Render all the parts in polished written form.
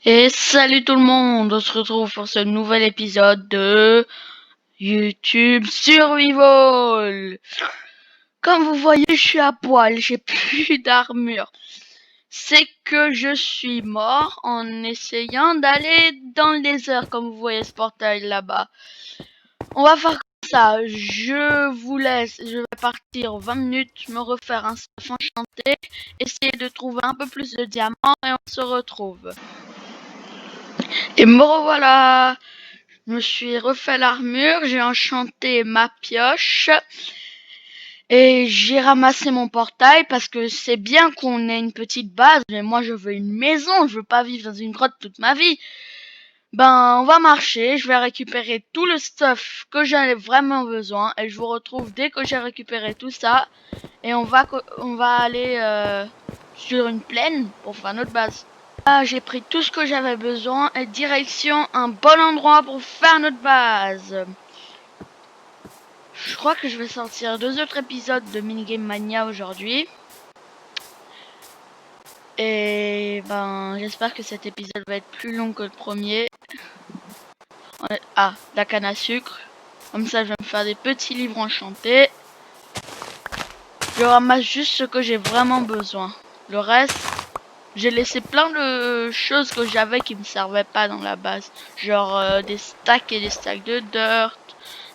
Et salut tout le monde, on se retrouve pour ce nouvel épisode de YouTube Survival. Comme vous voyez, je suis à poil, j'ai plus d'armure. C'est que je suis mort en essayant d'aller dans le désert, comme vous voyez ce portail là-bas. On va faire comme ça, je vous laisse, je vais partir 20 minutes, me refaire un stuff enchanté, essayer de trouver un peu plus de diamants et on se retrouve. Et me revoilà. Je me suis refait l'armure, j'ai enchanté ma pioche et j'ai ramassé mon portail parce que c'est bien qu'on ait une petite base, mais moi je veux une maison, je veux pas vivre dans une grotte toute ma vie. Ben on va marcher, je vais récupérer tout le stuff que j'en ai vraiment besoin et je vous retrouve dès que j'ai récupéré tout ça et on va aller sur une plaine pour faire notre base. Ah, j'ai pris tout ce que j'avais besoin et direction un bon endroit pour faire notre base. Je crois que je vais sortir 2 autres épisodes de Minigame Mania aujourd'hui. Et ben j'espère que cet épisode va être plus long que le premier. Ah, la canne à sucre. Comme ça je vais me faire des petits livres enchantés. Je ramasse juste ce que j'ai vraiment besoin. Le reste, j'ai laissé plein de choses que j'avais qui me servaient pas dans la base. Genre des stacks et des stacks de dirt.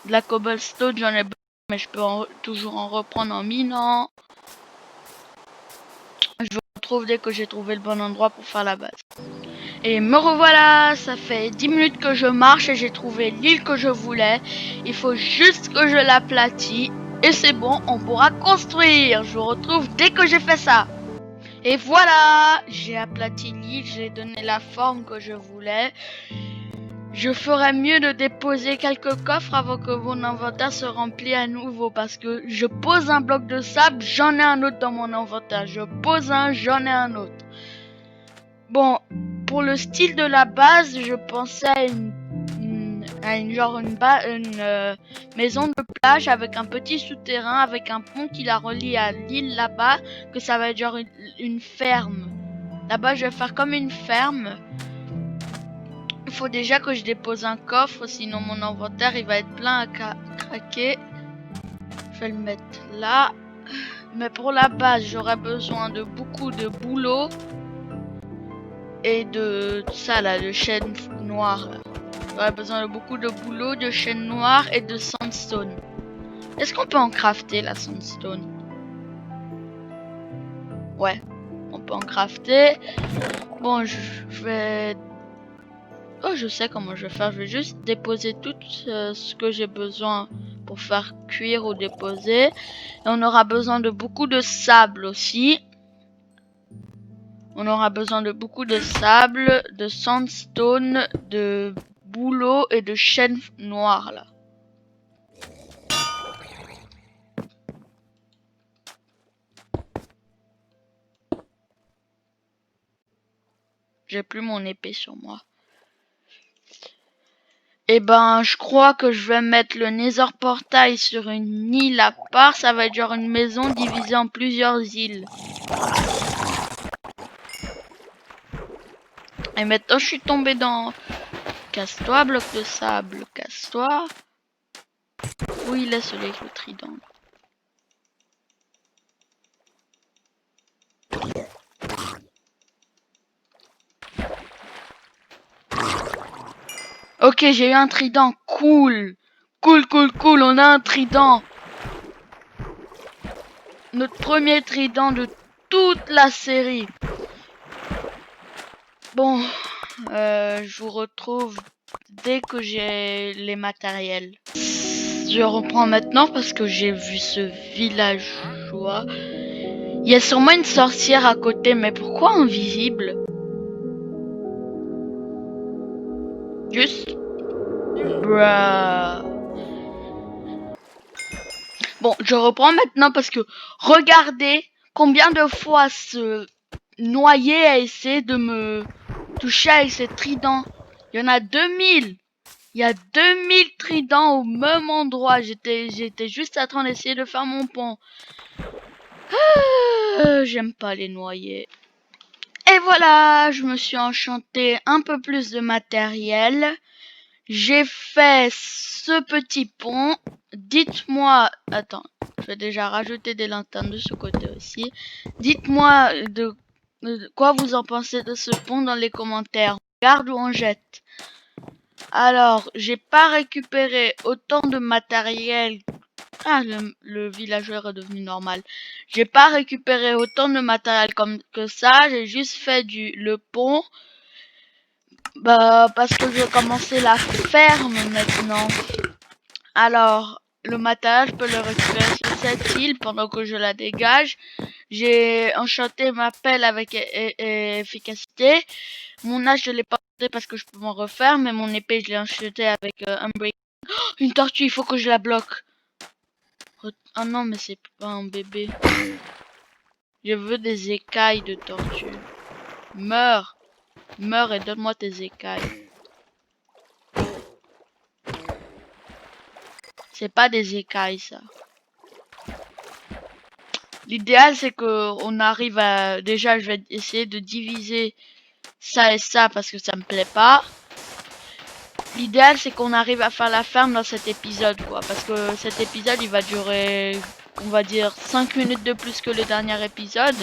De la cobblestone, j'en ai besoin, mais je peux toujours en reprendre en minant. Je vous retrouve dès que j'ai trouvé le bon endroit pour faire la base. Et me revoilà, ça fait 10 minutes que je marche et j'ai trouvé l'île que je voulais. Il faut juste que je l'aplatis et c'est bon, on pourra construire. Je vous retrouve dès que j'ai fait ça. Et voilà, j'ai aplati l'île, j'ai donné la forme que je voulais. Je ferais mieux de déposer quelques coffres avant que mon inventaire se remplisse à nouveau parce que je pose un bloc de sable, j'en ai un autre dans mon inventaire. Je pose un, j'en ai un autre. Bon, pour le style de la base, je pensais à une maison de plage avec un petit souterrain, avec un pont qui la relie à l'île là-bas, que ça va être genre une ferme. Là-bas, je vais faire comme une ferme. Il faut déjà que je dépose un coffre, sinon mon inventaire il va être plein à craquer. Je vais le mettre là. Mais pour la base, j'aurai besoin de beaucoup de boulot et de ça là, de chaîne noire. J'aurai besoin de beaucoup de boulot, de chaîne noire et de sandstone. Est-ce qu'on peut en crafter la sandstone? Ouais, on peut en crafter. Bon, je vais... Oh, je sais comment je vais faire. Je vais juste déposer tout ce que j'ai besoin pour faire cuire ou déposer. Et on aura besoin de beaucoup de sable aussi. On aura besoin de beaucoup de sable, de sandstone, de bouleau et de chêne noir là. J'ai plus mon épée sur moi. Et ben, je crois que je vais mettre le Nether Portail sur une île à part. Ça va être genre une maison divisée en plusieurs îles. Et maintenant, je suis tombé dans... Casse-toi, bloc de sable. Casse-toi. Où il est celui avec le trident? Ok, j'ai eu un trident. Cool. Cool. On a un trident. Notre premier trident de toute la série. Bon, je vous retrouve dès que j'ai les matériels. Je reprends maintenant parce que j'ai vu ce villageois. Il y a sûrement une sorcière à côté, mais pourquoi invisible? Juste... Bruh. Bon, je reprends maintenant parce que regardez combien de fois ce noyer a essayé de me toucher avec ses tridents. Il y en a 2000. Il y a 2000 tridents au même endroit. J'étais juste en train d'essayer de faire mon pont. J'aime pas les noyer. Et voilà, je me suis enchanté un peu plus de matériel. J'ai fait ce petit pont. Dites-moi, attends, je vais déjà rajouter des lanternes de ce côté aussi. Dites-moi de quoi vous en pensez de ce pont dans les commentaires. On garde ou on jette? Alors, j'ai pas récupéré autant de matériel. Ah, le villageois est devenu normal. J'ai pas récupéré autant de matériel comme que ça. J'ai juste fait le pont. Bah, parce que je vais commencer la ferme maintenant. Alors, le matériel, je peux le récupérer sur cette île pendant que je la dégage. J'ai enchanté ma pelle avec efficacité. Mon âge, je l'ai pas enchanté parce que je peux m'en refaire, mais mon épée, je l'ai enchanté avec Unbreaking. Oh, une tortue, il faut que je la bloque. Oh non, mais c'est pas un bébé. Je veux des écailles de tortue. Meurs. Meurs et donne-moi tes écailles. C'est pas des écailles, ça. L'idéal, c'est que on arrive à... Déjà, je vais essayer de diviser ça et ça parce que ça me plaît pas. L'idéal, c'est qu'on arrive à faire la ferme dans cet épisode, quoi. Parce que cet épisode, il va durer, on va dire, 5 minutes de plus que le dernier épisode.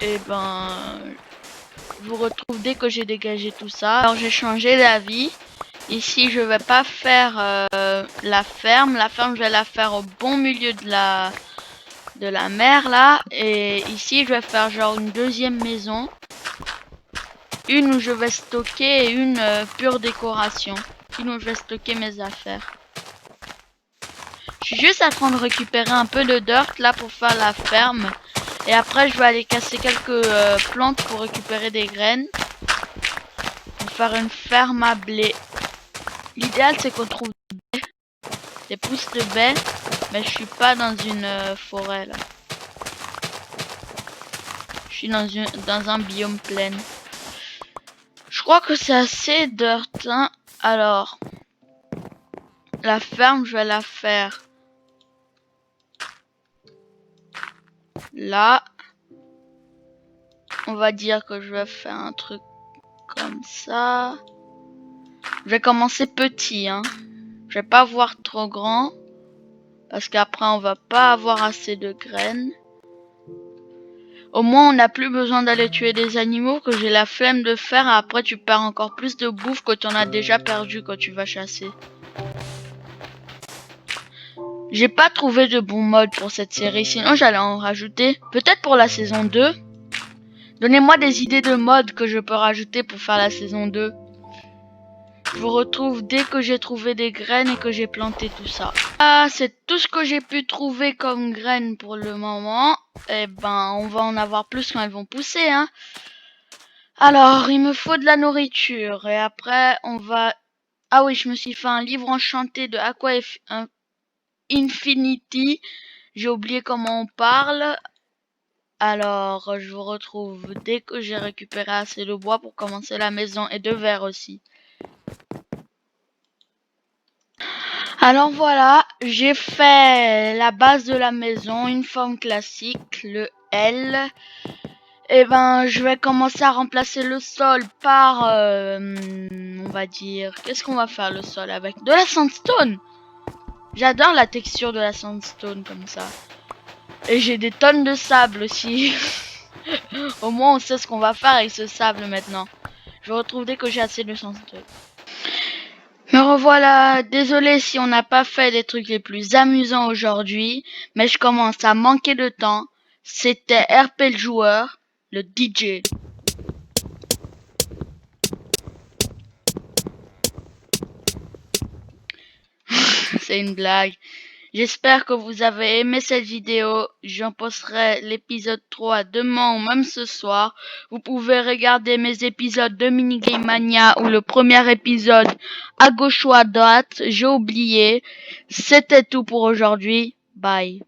Et ben... Je vous retrouve dès que j'ai dégagé tout ça. Alors, j'ai changé d'avis. Ici, je vais pas faire la ferme. La ferme, je vais la faire au bon milieu de la mer, là. Et ici, je vais faire genre une deuxième maison. Une où je vais stocker et une pure décoration. Une où je vais stocker mes affaires. Je suis juste en train de récupérer un peu de dirt là pour faire la ferme. Et après je vais aller casser quelques plantes pour récupérer des graines. Pour faire une ferme à blé. L'idéal c'est qu'on trouve des pousses de baies. Mais je suis pas dans une forêt là. Je suis dans un biome plein. Je crois que c'est assez dirt, hein. Alors, la ferme, je vais la faire là. On va dire que je vais faire un truc comme ça. Je vais commencer petit, hein. Je vais pas voir trop grand. Parce qu'après, on va pas avoir assez de graines. Au moins, on n'a plus besoin d'aller tuer des animaux que j'ai la flemme de faire. Après, tu perds encore plus de bouffe que tu en as déjà perdu quand tu vas chasser. J'ai pas trouvé de bon mode pour cette série. Sinon, j'allais en rajouter. Peut-être pour la saison 2. Donnez-moi des idées de mode que je peux rajouter pour faire la saison 2. Je vous retrouve dès que j'ai trouvé des graines et que j'ai planté tout ça. Ah, c'est tout ce que j'ai pu trouver comme graines pour le moment. Eh ben, on va en avoir plus quand elles vont pousser, hein. Alors, il me faut de la nourriture. Et après, on va... Ah oui, je me suis fait un livre enchanté de Aqua Infinity. J'ai oublié comment on parle. Alors, je vous retrouve dès que j'ai récupéré assez de bois pour commencer la maison et de verre aussi. Alors voilà, j'ai fait la base de la maison, une forme classique, le L. Et ben, je vais commencer à remplacer le sol par, on va dire, qu'est-ce qu'on va faire le sol avec? De la sandstone. J'adore la texture de la sandstone comme ça. Et j'ai des tonnes de sable aussi. Au moins, on sait ce qu'on va faire avec ce sable maintenant. Je retrouve dès que j'ai assez de sandstone. Me revoilà, désolé si on n'a pas fait des trucs les plus amusants aujourd'hui, mais je commence à manquer de temps. C'était RP le joueur, le DJ. C'est une blague. J'espère que vous avez aimé cette vidéo. J'en posterai l'épisode 3 demain ou même ce soir. Vous pouvez regarder mes épisodes de Minigame Mania ou le premier épisode à gauche ou à droite. J'ai oublié. C'était tout pour aujourd'hui. Bye.